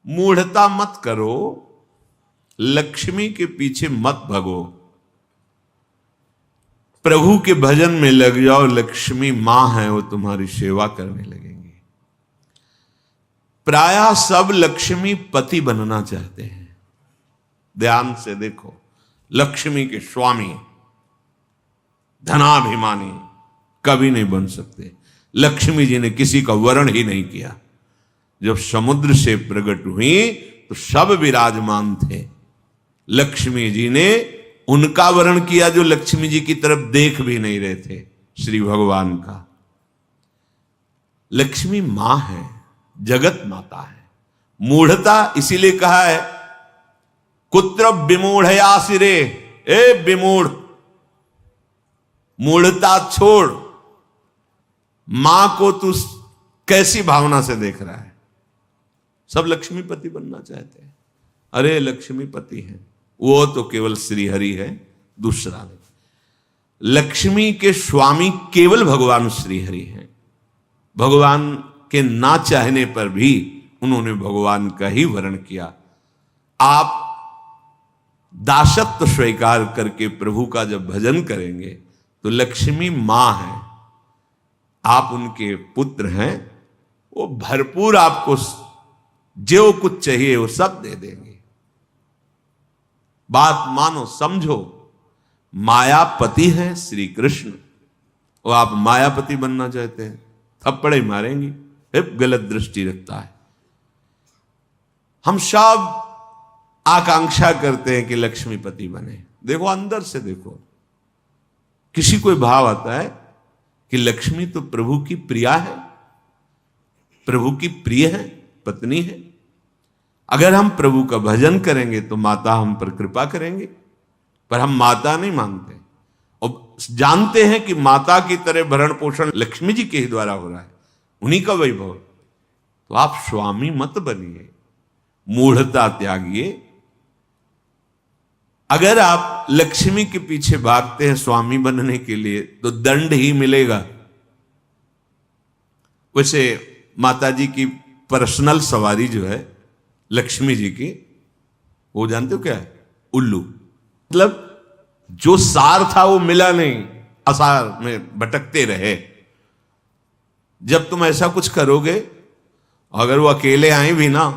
मूढ़ता मत करो, लक्ष्मी के पीछे मत भगो, प्रभु के भजन में लग जाओ। लक्ष्मी मां है, वो तुम्हारी सेवा करने लगेंगी। प्रायः सब लक्ष्मी पति बनना चाहते हैं। ध्यान से देखो, लक्ष्मी के स्वामी, धनाभिमानी कभी नहीं बन सकते। लक्ष्मी जी ने किसी का वरण ही नहीं किया। जब समुद्र से प्रकट हुई तो सब विराजमान थे। लक्ष्मी जी ने उनका वरण किया जो लक्ष्मी जी की तरफ देख भी नहीं रहे थे, श्री भगवान का। लक्ष्मी मां है, जगत माता है। मूढ़ता इसीलिए कहा है, कुत्र विमूढ़या सिरे, ए विमूढ़, मूढ़ता छोड़। मां को तू कैसी भावना से देख रहा है? सब लक्ष्मीपति बनना चाहते हैं। अरे लक्ष्मीपति है, वो तो केवल श्री हरि है, दूसरा नहीं। लक्ष्मी के स्वामी केवल भगवान श्री हरि हैं। भगवान के ना चाहने पर भी उन्होंने भगवान का ही वर्ण किया। आप दासत्व स्वीकार करके प्रभु का जब भजन करेंगे तो लक्ष्मी मां है, आप उनके पुत्र हैं, वो भरपूर आपको जो कुछ चाहिए वो सब दे देंगे। बात मानो, समझो। मायापति है श्री कृष्ण, वो आप मायापति बनना चाहते हैं, थप्पड़े मारेंगी, गलत दृष्टि रखता है। हम सब आकांक्षा करते हैं कि लक्ष्मीपति बने। देखो अंदर से देखो, किसी कोई भाव आता है कि लक्ष्मी तो प्रभु की प्रिया है, प्रभु की प्रिय है, पत्नी है। अगर हम प्रभु का भजन करेंगे तो माता हम पर कृपा करेंगे, पर हम माता नहीं मानते और जानते हैं कि माता की तरह भरण पोषण लक्ष्मी जी के ही द्वारा हो रहा है, उन्हीं का वैभव। तो आप स्वामी मत बनिए, मूढ़ता त्यागिए। अगर आप लक्ष्मी के पीछे भागते हैं स्वामी बनने के लिए तो दंड ही मिलेगा। वैसे माता जी की पर्सनल सवारी जो है लक्ष्मी जी की, वो जानते हो क्या है? उल्लू। मतलब जो सार था वो मिला नहीं, असार में भटकते रहे। जब तुम ऐसा कुछ करोगे, अगर वो अकेले आए भी ना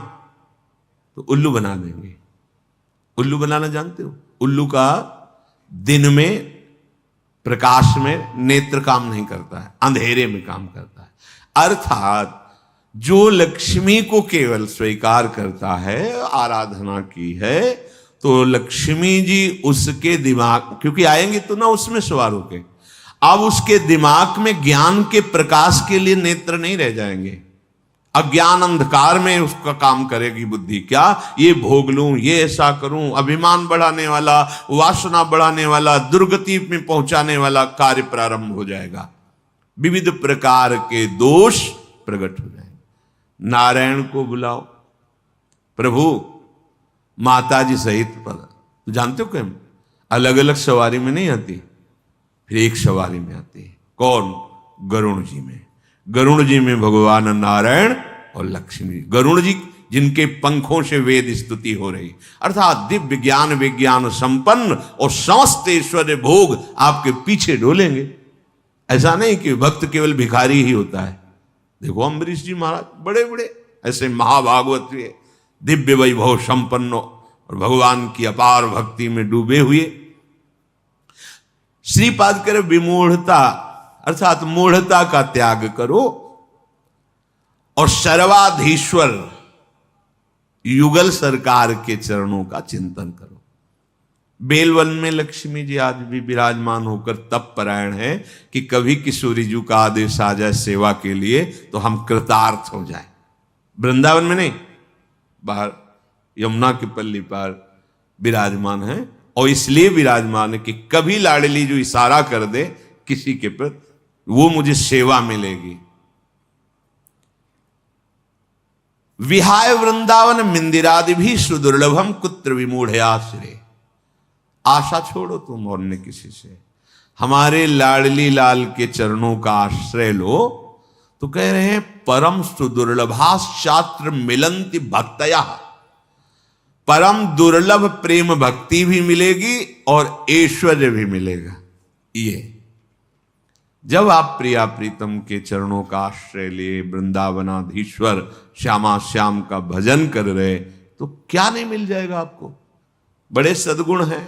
तो उल्लू बना देंगे। उल्लू बनाना जानते हो? उल्लू का दिन में प्रकाश में नेत्र काम नहीं करता है, अंधेरे में काम करता है। अर्थात जो लक्ष्मी को केवल स्वीकार करता है, आराधना की है, तो लक्ष्मी जी उसके दिमाग, क्योंकि आएंगे तो ना उसमें सवार होके, अब उसके दिमाग में ज्ञान के प्रकाश के लिए नेत्र नहीं रह जाएंगे। अज्ञान अंधकार में उसका काम करेगी बुद्धि। क्या ये भोग लूं, ये ऐसा करूं, अभिमान बढ़ाने वाला, वासना बढ़ाने वाला, दुर्गति में पहुंचाने वाला कार्य प्रारंभ हो जाएगा। विविध प्रकार के दोष प्रकट हो जाएंगे। नारायण को बुलाओ, प्रभु माता जी सहित पद, तो जानते हो क्या, अलग अलग सवारी में नहीं आती, फिर एक सवारी में आती है। कौन? गरुण जी में। गरुण जी में भगवान नारायण और लक्ष्मी। गरुण जी जिनके पंखों से वेद स्तुति हो रही, अर्थात दिव्य ज्ञान विज्ञान संपन्न और समस्त ऐश्वर्य भोग आपके पीछे डोलेंगे। ऐसा नहीं कि भक्त केवल भिखारी ही होता है। देखो अम्बरीश जी महाराज बड़े बड़े ऐसे महाभागवत हुए, दिव्य वैभव संपन्न और भगवान की अपार भक्ति में डूबे हुए। श्रीपाद करे विमूढ़ता, अर्थात मूढ़ता का त्याग करो और सर्वाधीश्वर युगल सरकार के चरणों का चिंतन करो। बेलवन में लक्ष्मी जी आज भी विराजमान होकर तप परायण है कि कभी किशोरी जी का आदेश आ जाए सेवा के लिए तो हम कृतार्थ हो जाए। वृंदावन में नहीं, बाहर यमुना की पल्ली पर विराजमान है, और इसलिए विराजमान है कि कभी लाडली जो इशारा कर दे किसी के प्रति, वो मुझे सेवा मिलेगी। विहाय वृंदावन मिंदिरादि भी सुदुर्लभम कुत्र विमूढ़याश्रे। आशा छोड़ो तुम और न किसी से, हमारे लाडली लाल के चरणों का आश्रय लो। तो कह रहे हैं परम सुदुर्लभाशास्त्र मिलंति भक्तया, परम दुर्लभ प्रेम भक्ति भी मिलेगी और ऐश्वर्य भी मिलेगा। ये जब आप प्रिया प्रीतम के चरणों का आश्रय लिए वृंदावनाधीश्वर श्यामा श्याम का भजन कर रहे, तो क्या नहीं मिल जाएगा आपको। बड़े सद्गुण हैं,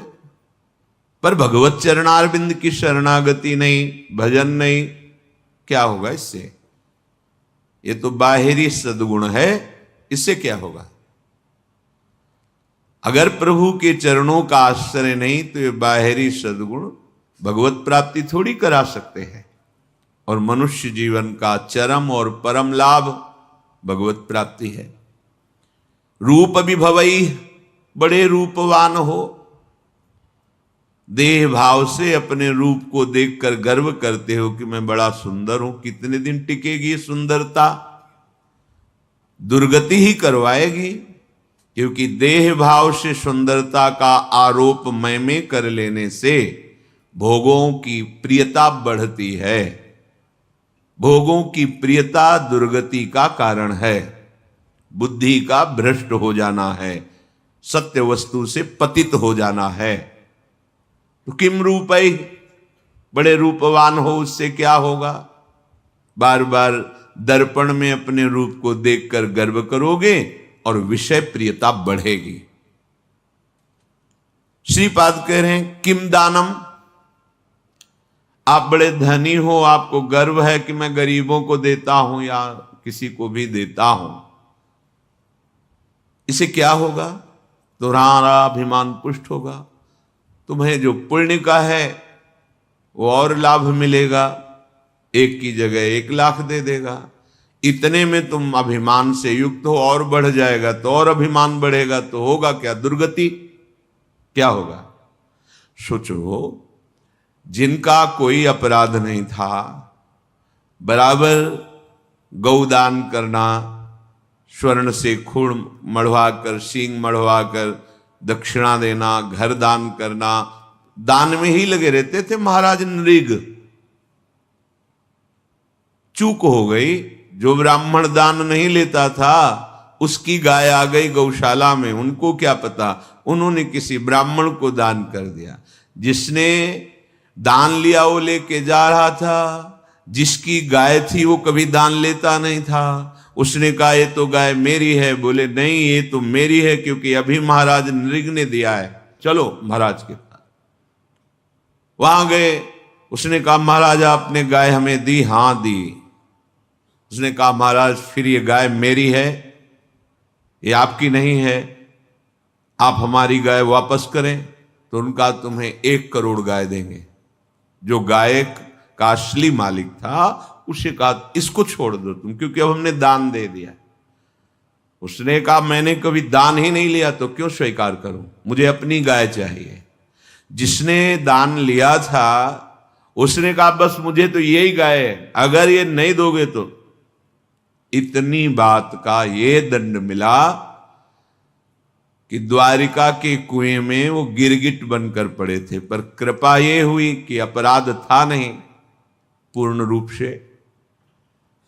पर भगवत चरणारविंद की शरणागति नहीं, भजन नहीं, क्या होगा इससे। ये तो बाहरी सद्गुण है, इससे क्या होगा। अगर प्रभु के चरणों का आश्रय नहीं तो ये बाहरी सद्गुण भगवत प्राप्ति थोड़ी करा सकते हैं। और मनुष्य जीवन का चरम और परम लाभ भगवत प्राप्ति है। रूप विभवई, बड़े रूपवान हो, देह भाव से अपने रूप को देखकर गर्व करते हो कि मैं बड़ा सुंदर हूं। कितने दिन टिकेगी सुंदरता, दुर्गति ही करवाएगी, क्योंकि देह भाव से सुंदरता का आरोप मैं में कर लेने से भोगों की प्रियता बढ़ती है। भोगों की प्रियता दुर्गति का कारण है, बुद्धि का भ्रष्ट हो जाना है, सत्य वस्तु से पतित हो जाना है। तो किम रूपई, बड़े रूपवान हो, उससे क्या होगा। बार बार दर्पण में अपने रूप को देखकर गर्व करोगे और विषय प्रियता बढ़ेगी। श्रीपाद कह रहे हैं किम दानम, आप बड़े धनी हो, आपको गर्व है कि मैं गरीबों को देता हूं या किसी को भी देता हूं, इसे क्या होगा। तुम्हारा अभिमान पुष्ट होगा, तुम्हें जो पुण्य का है वो और लाभ मिलेगा, 1 की जगह 1 लाख दे देगा। इतने में तुम अभिमान से युक्त हो, और बढ़ जाएगा तो और अभिमान बढ़ेगा, तो होगा क्या, दुर्गति। क्या होगा। सोचो, जिनका कोई अपराध नहीं था, बराबर गौदान करना, स्वर्ण से खून मढ़वाकर, सींग मढ़वाकर दक्षिणा देना, घर दान करना, दान में ही लगे रहते थे महाराज नृग। चूक हो गई, जो ब्राह्मण दान नहीं लेता था उसकी गाय आ गई गौशाला में, उनको क्या पता, उन्होंने किसी ब्राह्मण को दान कर दिया। जिसने दान लिया वो लेके जा रहा था, जिसकी गाय थी वो कभी दान लेता नहीं था। उसने कहा ये तो गाय मेरी है, बोले नहीं ये तो मेरी है, क्योंकि अभी महाराज नृग ने दिया है, चलो महाराज के पास। वहां गए, उसने कहा महाराज आपने गाय हमें दी, हां दी। उसने कहा महाराज फिर ये गाय मेरी है, ये आपकी नहीं है, आप हमारी गाय वापस करें। तो उनका तुम्हें 1 करोड़ गाय देंगे। जो गाय का असली मालिक था उसे कहा इसको छोड़ दो तुम, क्योंकि अब हमने दान दे दिया। उसने कहा मैंने कभी दान ही नहीं लिया तो क्यों स्वीकार करूं, मुझे अपनी गाय चाहिए। जिसने दान लिया था उसने कहा बस मुझे तो यही गाय है, अगर ये नहीं दोगे तो। इतनी बात का ये दंड मिला कि द्वारिका के कुएं में वो गिरगिट बनकर पड़े थे। पर कृपा ये हुई कि अपराध था नहीं पूर्ण रूप से।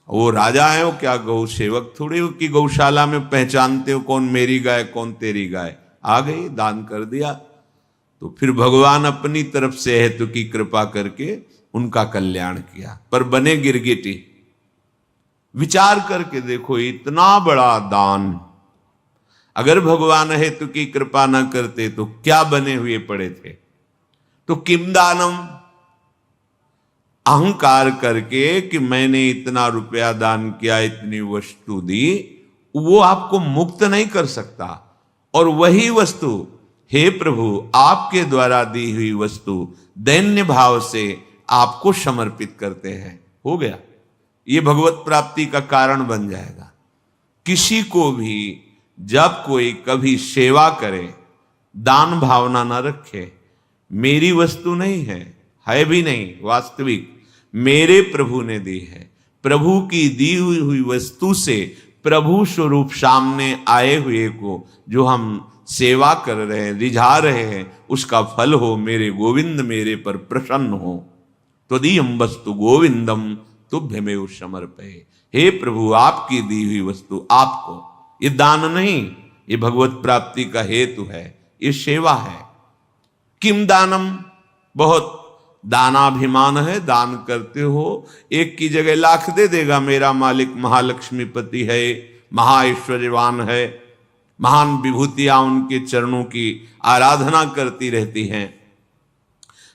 वो राजा है, वो क्या गौ सेवक थोड़े हो कि गौशाला में पहचानते हो कौन मेरी गाय कौन तेरी गाय। आ गई, दान कर दिया। तो फिर भगवान अपनी तरफ से हेतु की कृपा करके उनका कल्याण किया, पर बने गिरगिटी। विचार करके देखो, इतना बड़ा दान अगर भगवान हेतु की कृपा न करते तो क्या बने हुए पड़े थे। तो किम दानम, अहंकार करके कि मैंने इतना रुपया दान किया, इतनी वस्तु दी, वो आपको मुक्त नहीं कर सकता। और वही वस्तु हे प्रभु आपके द्वारा दी हुई वस्तु दैन्य भाव से आपको समर्पित करते हैं, हो गया, ये भगवत प्राप्ति का कारण बन जाएगा। किसी को भी जब कोई कभी सेवा करे, दान भावना ना रखे, मेरी वस्तु नहीं है भी नहीं, वास्तविक मेरे प्रभु ने दी है। प्रभु की दी हुई वस्तु से प्रभु स्वरूप सामने आए हुए को जो हम सेवा कर रहे हैं, रिझा रहे हैं, उसका फल हो मेरे गोविंद मेरे पर प्रसन्न हो। त्वदीयं वस्तु गोविंदम तुभ्यमेव समर्पये। हे प्रभु, आपकी दी हुई वस्तु आपको, ये दान नहीं, ये भगवत प्राप्ति का हेतु है, ये सेवा है। किम दानम, बहुत दानाभिमान है, दान करते हो, एक की जगह लाख दे देगा मेरा मालिक महालक्ष्मीपति है, महाऐश्वर्यवान है, महान विभूतियां उनके चरणों की आराधना करती रहती हैं।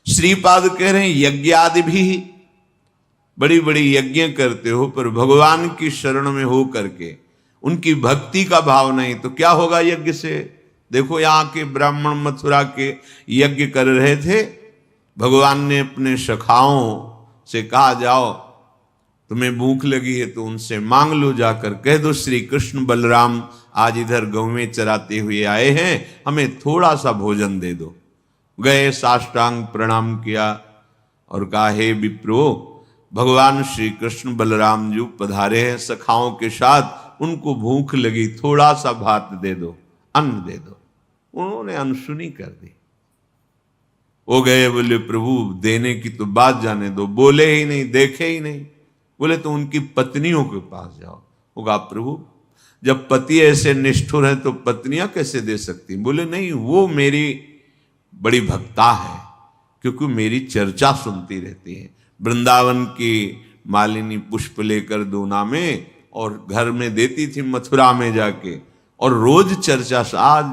श्रीपाद कह रहे हैं यज्ञ आदि भी, बड़ी बड़ी यज्ञ करते हो पर भगवान की शरण में हो करके उनकी भक्ति का भाव नहीं, तो क्या होगा यज्ञ से। देखो यहां के ब्राह्मण मथुरा के यज्ञ कर रहे थे, भगवान ने अपने सखाओं से कहा जाओ तुम्हें भूख लगी है तो उनसे मांग लो, जाकर कह दो श्री कृष्ण बलराम आज इधर गौवें चराते हुए आए हैं, हमें थोड़ा सा भोजन दे दो। गए, साष्टांग प्रणाम किया और कहा हे विप्रो, भगवान श्री कृष्ण बलराम जी पधारे हैं सखाओं के साथ, उनको भूख लगी, थोड़ा सा भात दे दो, अन्न दे दो। उन्होंने अनसुनी कर दी। वो गए, बोले प्रभु देने की तो बात जाने दो, बोले ही नहीं, देखे ही नहीं। बोले तो उनकी पत्नियों के पास जाओ। वो कहा प्रभु जब पति ऐसे निष्ठुर हैं तो पत्नियां कैसे दे सकती। बोले नहीं, वो मेरी बड़ी भक्ता है, क्योंकि मेरी चर्चा सुनती रहती है। वृंदावन की मालिनी पुष्प लेकर दूना में और घर में देती थी मथुरा में जाके, और रोज चर्चा। आज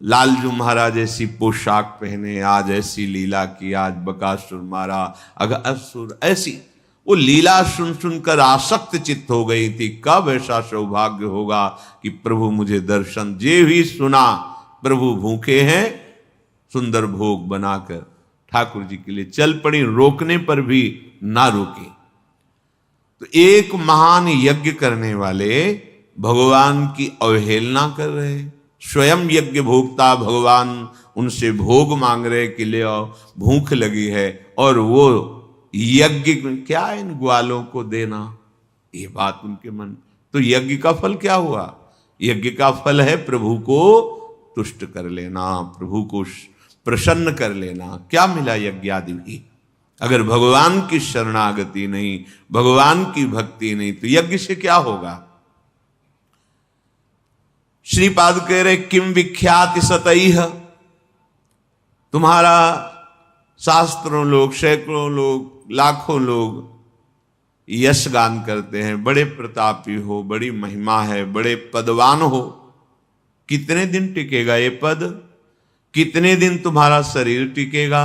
लालजू महाराज ऐसी पोशाक पहने, आज ऐसी लीला की, आज बकासुर मारा, असुर, ऐसी वो लीला सुन सुनकर आसक्त चित्त हो गई थी। कब ऐसा सौभाग्य होगा कि प्रभु मुझे दर्शन। जे भी सुना प्रभु भूखे हैं, सुंदर भोग बनाकर ठाकुर जी के लिए चल पड़ी, रोकने पर भी ना रोकी। तो एक महान यज्ञ करने वाले भगवान की अवहेलना कर रहे, स्वयं यज्ञ भोक्ता भगवान उनसे भोग मांग रहे कि ले आओ, भूख लगी है, और वो यज्ञ क्या इन ग्वालों को देना, ये बात उनके मन। तो यज्ञ का फल क्या हुआ। यज्ञ का फल है प्रभु को तुष्ट कर लेना, प्रभु को प्रसन्न कर लेना। क्या मिला यज्ञ आदि भी। अगर भगवान की शरणागति नहीं, भगवान की भक्ति नहीं, तो यज्ञ से क्या होगा। श्रीपाद कह रहे किम विख्याति सतैह, तुम्हारा शास्त्रों लोग, सैकड़ों लोग, लाखों लोग यश गान करते हैं, बड़े प्रतापी हो, बड़ी महिमा है, बड़े पदवान हो। कितने दिन टिकेगा ये पद, कितने दिन तुम्हारा शरीर टिकेगा।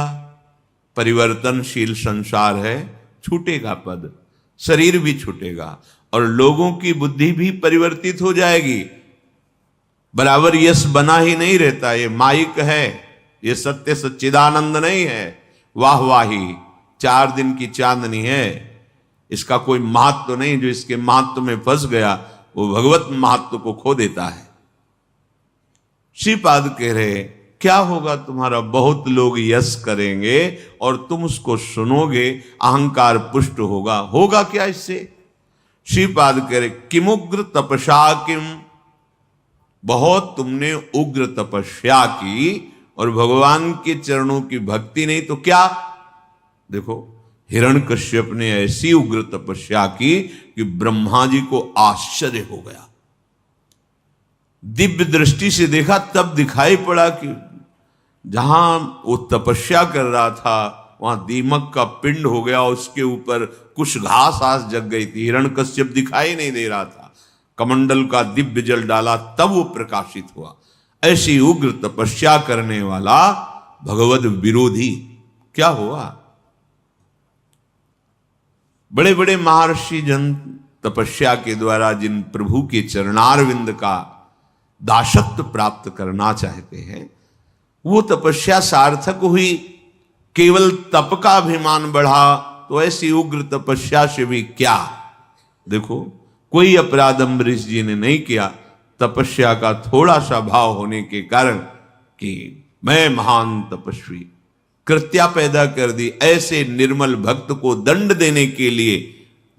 परिवर्तनशील संसार है, छूटेगा पद, शरीर भी छूटेगा और लोगों की बुद्धि भी परिवर्तित हो जाएगी। बराबर यश बना ही नहीं रहता, ये माइक है, ये सत्य सच्चिदानंद नहीं है, वाह वाही 4 दिन की चांदनी है, इसका कोई महत्व नहीं। जो इसके महत्व में फंस गया वो भगवत महत्व को खो देता है। श्रीपाद कह रहे क्या होगा तुम्हारा, बहुत लोग यश करेंगे और तुम उसको सुनोगे, अहंकार पुष्ट होगा। होगा क्या इससे। श्रीपाद कह रहे किमुग्र तपस्या किम, बहुत तुमने उग्र तपस्या की और भगवान के चरणों की भक्ति नहीं, तो क्या। देखो हिरण्यकश्यप ने ऐसी उग्र तपस्या की कि ब्रह्मा जी को आश्चर्य हो गया। दिव्य दृष्टि से देखा तब दिखाई पड़ा कि जहां वो तपस्या कर रहा था वहां दीमक का पिंड हो गया, उसके ऊपर कुछ घास आस जग गई थी। हिरण्यकश्यप दिखाई नहीं दे रहा था, कमंडल का दिव्य जल डाला तब वो प्रकाशित हुआ। ऐसी उग्र तपस्या करने वाला भगवद विरोधी क्या हुआ। बड़े बड़े महर्षि जन तपस्या के द्वारा जिन प्रभु के चरणारविंद का दासत्व प्राप्त करना चाहते हैं, वो तपस्या सार्थक हुई। केवल तप का अभिमान बढ़ा तो ऐसी उग्र तपस्या से भी क्या। देखो कोई अपराध अम्बरीश जी ने नहीं किया, तपस्या का थोड़ा सा भाव होने के कारण कि मैं महान तपस्वी, कृत्या पैदा कर दी। ऐसे निर्मल भक्त को दंड देने के लिए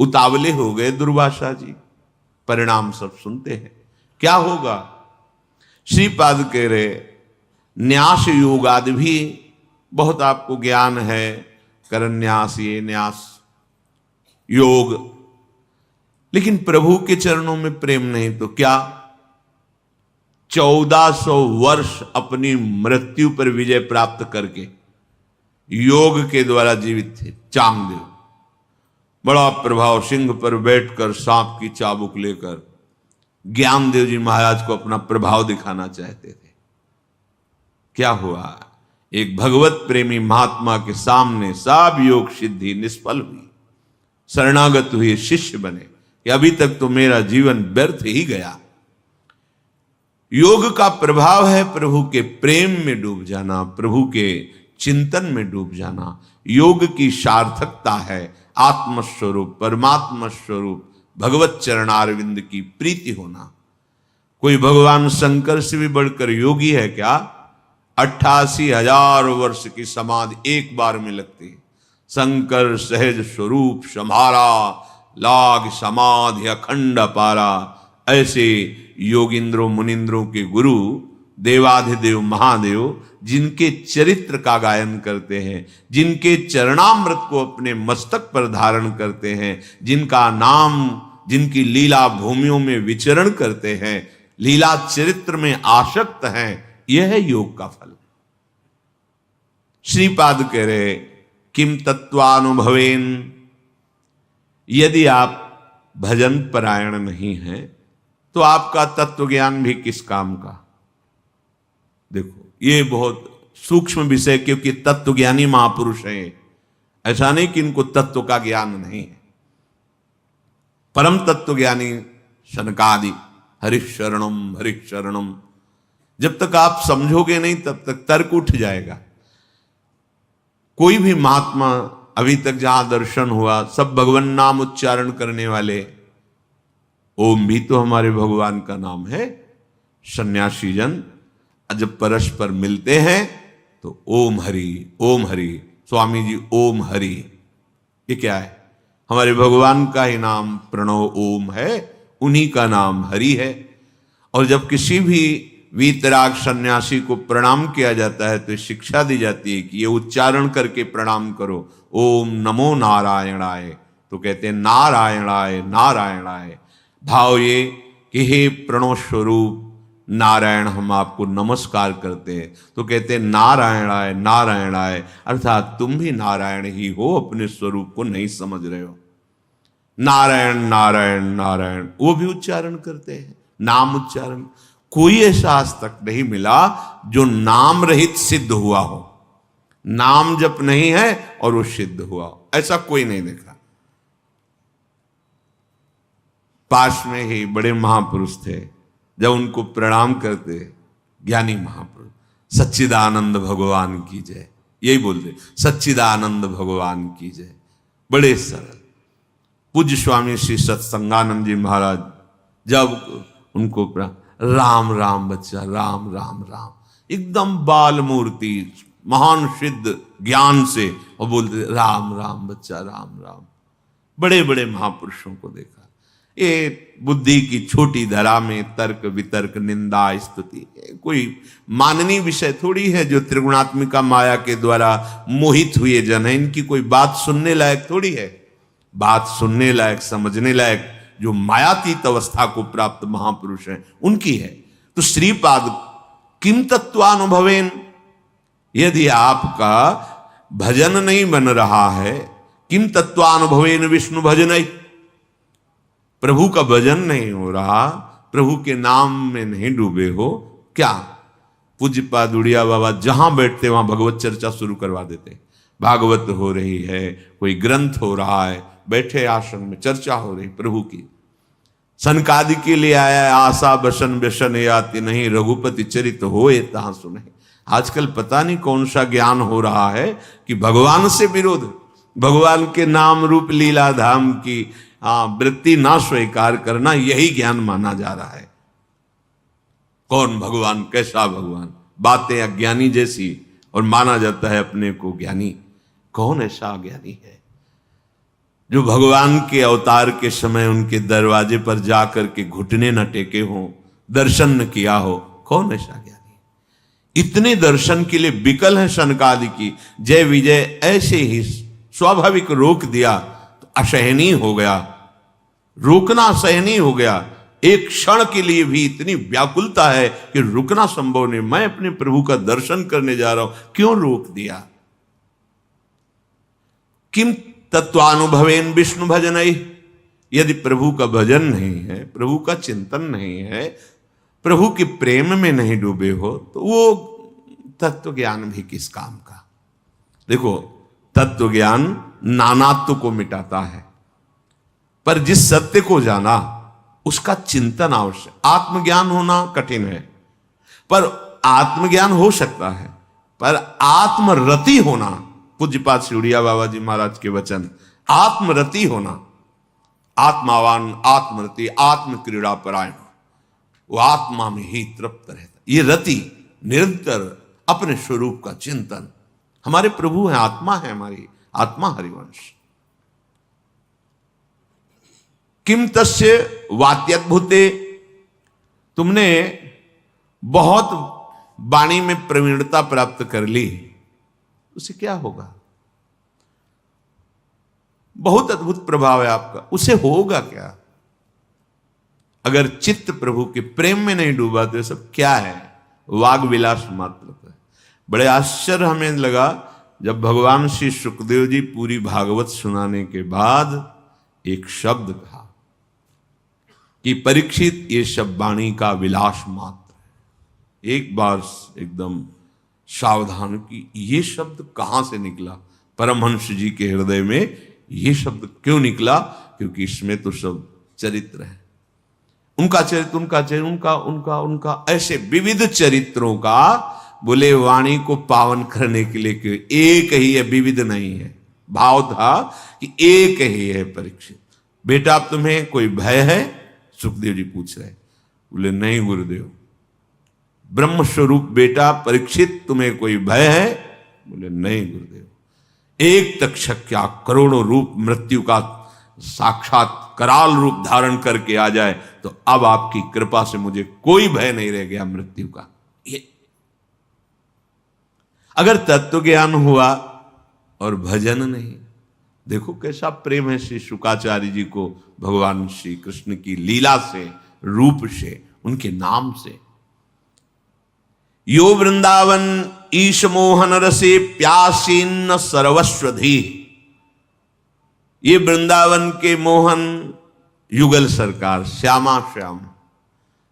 उतावले हो गए दुर्वासा जी। परिणाम सब सुनते हैं, क्या होगा। श्रीपाद कह रहे न्यास योग आदि भी बहुत आपको ज्ञान है, करन्यास, ये न्यास योग, लेकिन प्रभु के चरणों में प्रेम नहीं तो क्या? 1400 वर्ष अपनी मृत्यु पर विजय प्राप्त करके योग के द्वारा जीवित थे चांगदेव। बड़ा प्रभाव, सिंह पर बैठकर सांप की चाबुक लेकर ज्ञानदेव जी महाराज को अपना प्रभाव दिखाना चाहते थे। क्या हुआ? एक भगवत प्रेमी महात्मा के सामने सब योग सिद्धि निष्फल हुई। शरणागत हुए, शिष्य बने कि अभी तक तो मेरा जीवन व्यर्थ ही गया। योग का प्रभाव है प्रभु के प्रेम में डूब जाना, प्रभु के चिंतन में डूब जाना। योग की सार्थकता है आत्मस्वरूप, परमात्मा स्वरूप भगवत चरणारविंद की प्रीति होना। कोई भगवान शंकर से भी बढ़कर योगी है क्या? 88,000 वर्ष की समाधि एक बार में लगती है। शंकर सहज स्वरूप समारा, लाग समाधि अखंड पारा। ऐसे योगिंद्रों मुनिंद्रों के गुरु देवाधिदेव महादेव जिनके चरित्र का गायन करते हैं, जिनके चरणामृत को अपने मस्तक पर धारण करते हैं, जिनका नाम, जिनकी लीला भूमियों में विचरण करते हैं, लीला चरित्र में आसक्त हैं, यह है योग का फल। श्रीपाद कह रहे किम तत्वानुभवेन, यदि आप भजन परायण नहीं हैं तो आपका तत्व ज्ञान भी किस काम का। देखो ये बहुत सूक्ष्म विषय, क्योंकि तत्व ज्ञानी महापुरुष हैं। ऐसा नहीं कि इनको तत्व का ज्ञान नहीं है। परम तत्व ज्ञानी शनकादि हरिशरणम हरिशरणम, जब तक आप समझोगे नहीं तब तक तर्क उठ जाएगा। कोई भी महात्मा अभी तक जहां दर्शन हुआ सब भगवान नाम उच्चारण करने वाले। ओम भी तो हमारे भगवान का नाम है। सन्यासी जन जब परस्पर मिलते हैं तो ओम हरि ओम हरि, स्वामी जी ओम हरि, ये क्या है? हमारे भगवान का ही नाम प्रणव ओम है, उन्हीं का नाम हरि है। और जब किसी भी वीतराग सन्यासी को प्रणाम किया जाता है तो शिक्षा दी जाती है कि ये उच्चारण करके प्रणाम करो, ओम नमो नारायणाय। तो कहते हैं नारायणाय नारायणाय, भाव ये कि हे प्रणव स्वरूप नारायण हम आपको नमस्कार करते हैं। तो कहते हैं नारायणाय नारायणाय, अर्थात तुम भी नारायण ही हो, अपने स्वरूप को नहीं समझ रहे हो। नारायण नारायण नारायण वो भी उच्चारण करते हैं, नाम उच्चारण। कोई ऐसा आज तक नहीं मिला जो नाम रहित सिद्ध हुआ हो, नाम जप नहीं है और वो सिद्ध हुआ हो, ऐसा कोई नहीं देखा। पास में ही बड़े महापुरुष थे, जब उनको प्रणाम करते ज्ञानी महापुरुष सच्चिदानंद भगवान की जय, यही बोलते सच्चिदानंद भगवान की जय। बड़े सरल पूज्य स्वामी श्री सत्संगानंद जी महाराज जब उनको राम राम बच्चा, राम राम राम, एकदम बाल मूर्ति महान सिद्ध ज्ञान से, और बोलते राम राम बच्चा राम राम। बड़े बड़े महापुरुषों को देखा। ये बुद्धि की छोटी धरा में तर्क वितर्क निंदा स्तुति कोई माननीय विषय थोड़ी है जो त्रिगुणात्मिका माया के द्वारा मोहित हुए जन है। इनकी कोई बात सुनने लायक थोड़ी है। बात सुनने लायक, समझने लायक जो मायातीत अवस्था को प्राप्त महापुरुष हैं उनकी है। तो श्रीपाद किम तत्वानुभवेन, यदि आपका भजन नहीं बन रहा है, किम तत्वानुभवेन विष्णु भजन, प्रभु का भजन नहीं हो रहा, प्रभु के नाम में नहीं डूबे हो, क्या? पूज्यपाद उड़िया बाबा जहां बैठते वहां भगवत चर्चा शुरू करवा देते। भागवत हो रही है, कोई ग्रंथ हो रहा है, बैठे आश्रम में चर्चा हो रही प्रभु की। सनकादि के लिए आया आशा बसन व्यसन याति नहीं, रघुपति चरित होए तहां सुने। आजकल पता नहीं कौन सा ज्ञान हो रहा है कि भगवान से विरोध, भगवान के नाम रूप लीला धाम की वृत्ति ना स्वीकार करना, यही ज्ञान माना जा रहा है। कौन भगवान, कैसा भगवान, बातें अज्ञानी जैसी, और माना जाता है अपने को ज्ञानी। कौन ऐसा ज्ञानी है जो भगवान के अवतार के समय उनके दरवाजे पर जाकर के घुटने न टेके हो, दर्शन न किया हो? कौन ऐसा ज्ञानी? इतने दर्शन के लिए विकल है सनकादि की जय विजय, ऐसे ही स्वाभाविक रोक दिया तो असहनीय हो गया, रोकना असहनीय हो गया। एक क्षण के लिए भी इतनी व्याकुलता है कि रुकना संभव नहीं। मैं अपने प्रभु का दर्शन करने जा रहा हूं, क्यों रोक दिया? किम तत्वानुभवेन विष्णु भजनई, यदि प्रभु का भजन नहीं है, प्रभु का चिंतन नहीं है, प्रभु के प्रेम में नहीं डूबे हो, तो वो तत्व ज्ञान भी किस काम का? देखो, तत्व ज्ञान नानात्व को मिटाता है, पर जिस सत्य को जाना उसका चिंतन आवश्यक। आत्मज्ञान होना कठिन है, पर आत्मज्ञान हो सकता है, पर आत्मरति होना, पूज्यपाद सिउड़िया बाबा जी महाराज के वचन, आत्मरति होना, आत्मावान आत्मरति आत्म क्रीड़ा परायण, वो आत्मा में ही तृप्त रहता। ये रति निरंतर अपने स्वरूप का चिंतन। हमारे प्रभु है, आत्मा है, हमारी आत्मा हरिवंश। किम तस्य वात्यद्भुते, तुमने बहुत वाणी में प्रवीणता प्राप्त कर ली, उसे क्या होगा? बहुत अद्भुत प्रभाव है आपका, उसे होगा क्या? अगर चित्त प्रभु के प्रेम में नहीं डूबा तो ये सब क्या है? वाग विलास मात्र है। बड़े आश्चर्य हमें लगा जब भगवान श्री सुखदेव जी पूरी भागवत सुनाने के बाद एक शब्द कहा कि परीक्षित, ये सब वाणी का विलास मात्र है। एक बार एकदम सावधान की, ये शब्द कहां से निकला? परमहंस जी के हृदय में ये शब्द क्यों निकला? क्योंकि इसमें तो सब चरित्र है, उनका चरित्र, उनका चरित्र, उनका उनका उनका ऐसे विविध चरित्रों का। बोले वाणी को पावन करने के लिए क्यों? एक ही है, विविध नहीं है। भाव था कि एक ही है। परीक्षित, बेटा तुम्हें कोई भय है? सुखदेव जी पूछ रहे। बोले नहीं गुरुदेव। ब्रह्म स्वरूप बेटा परीक्षित, तुम्हें कोई भय है? बोले नहीं गुरुदेव। एक तक्षक क्या करोड़ों रूप मृत्यु का साक्षात कराल रूप धारण करके आ जाए तो अब आपकी कृपा से मुझे कोई भय नहीं रह गया मृत्यु का। ये अगर तत्व ज्ञान हुआ और भजन नहीं, देखो कैसा प्रेम है श्री शुकाचार्य जी को भगवान श्री कृष्ण की लीला से, रूप से, उनके नाम से। यो वृंदावन ईश मोहन रसे प्यासीन सर्वस्वधी, ये वृंदावन के मोहन युगल सरकार श्यामा श्याम,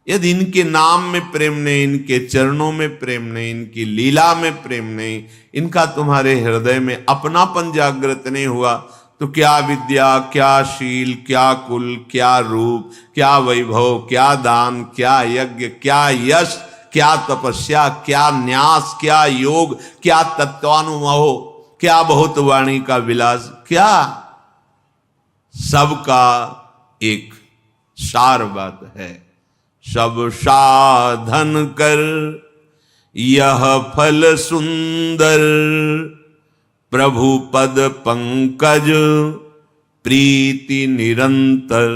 यदि इनके नाम में प्रेम नहीं, इनके चरणों में प्रेम नहीं, इनकी लीला में प्रेम नहीं, इनका तुम्हारे हृदय में अपनापन जागृत नहीं हुआ तो क्या विद्या, क्या शील, क्या कुल, क्या रूप, क्या वैभव, क्या दान, क्या यज्ञ, क्या यश, क्या तपस्या, क्या न्यास, क्या योग, क्या तत्वानुभव, क्या बहुत वाणी का विलास, क्या? सबका एक सार बात है, सब साधन कर यह फल सुंदर, प्रभु पद पंकज प्रीति निरंतर।